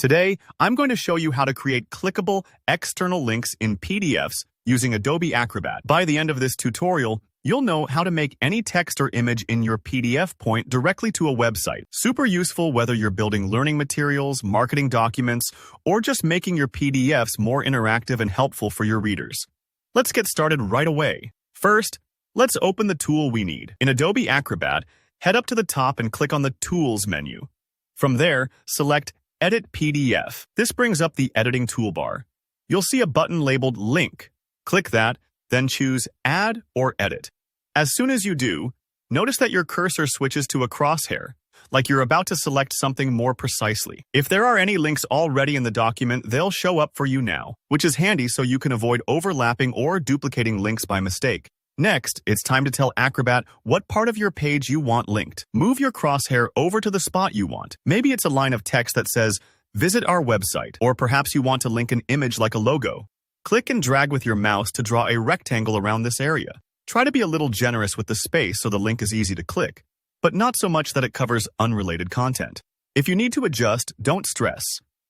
Today, I'm going to show you how to create clickable external links in PDFs using Adobe Acrobat. By the end of this tutorial, you'll know how to make any text or image in your PDF point directly to a website. Super useful whether you're building learning materials, marketing documents, or just making your PDFs more interactive and helpful for your readers. Let's get started right away. First, let's open the tool we need. In Adobe Acrobat, head up to the top and click on the Tools menu. From there, select Edit PDF. This brings up the editing toolbar. You'll see a button labeled Link. Click that, then choose Add or Edit. As soon as you do, notice that your cursor switches to a crosshair, like you're about to select something more precisely. If there are any links already in the document, they'll show up for you now, which is handy so you can avoid overlapping or duplicating links by mistake. Next, it's time to tell Acrobat what part of your page you want linked. Move your crosshair over to the spot you want. Maybe it's a line of text that says, "Visit our website," or perhaps you want to link an image like a logo. Click and drag with your mouse to draw a rectangle around this area. Try to be a little generous with the space so the link is easy to click, but not so much that it covers unrelated content. If you need to adjust, don't stress.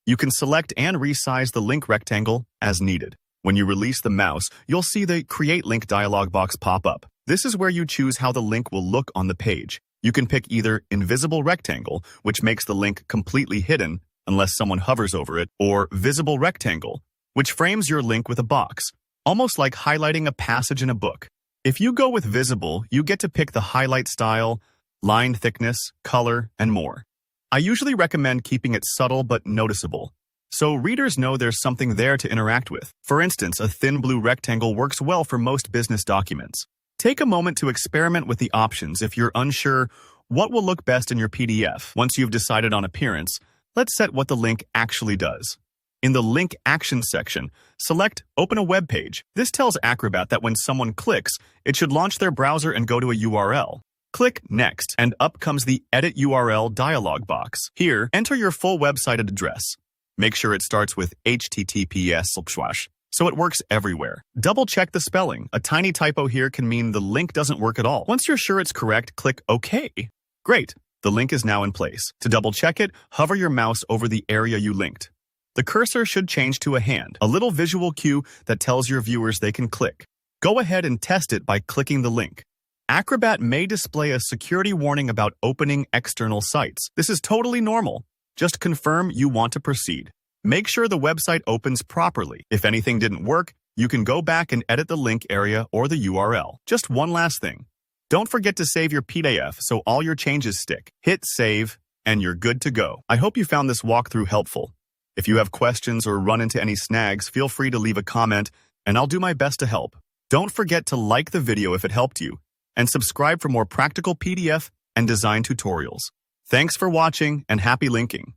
You can select and resize the link rectangle as needed. When you release the mouse, you'll see the Create Link dialog box pop up. This is where you choose how the link will look on the page. You can pick either Invisible Rectangle, which makes the link completely hidden unless someone hovers over it, or Visible Rectangle, which frames your link with a box, almost like highlighting a passage in a book. If you go with Visible, you get to pick the highlight style, line thickness, color, and more. I usually recommend keeping it subtle but noticeable, so readers know there's something there to interact with. For instance, a thin blue rectangle works well for most business documents. Take a moment to experiment with the options if you're unsure what will look best in your PDF. Once you've decided on appearance, let's set what the link actually does. In the Link Actions section, select Open a Web Page. This tells Acrobat that when someone clicks, it should launch their browser and go to a URL. Click Next, and up comes the Edit URL dialog box. Here, enter your full website address. Make sure it starts with HTTPS/ so it works everywhere. Double-check the spelling. A tiny typo here can mean the link doesn't work at all. Once you're sure it's correct, click OK. Great, the link is now in place. To double-check it, hover your mouse over the area you linked. The cursor should change to a hand, a little visual cue that tells your viewers they can click. Go ahead and test it by clicking the link. Acrobat may display a security warning about opening external sites. This is totally normal. Just confirm you want to proceed. Make sure the website opens properly. If anything didn't work, you can go back and edit the link area or the URL. Just one last thing. Don't forget to save your PDF so all your changes stick. Hit save, and you're good to go. I hope you found this walkthrough helpful. If you have questions or run into any snags, feel free to leave a comment, and I'll do my best to help. Don't forget to like the video if it helped you, and subscribe for more practical PDF and design tutorials. Thanks for watching, and happy linking.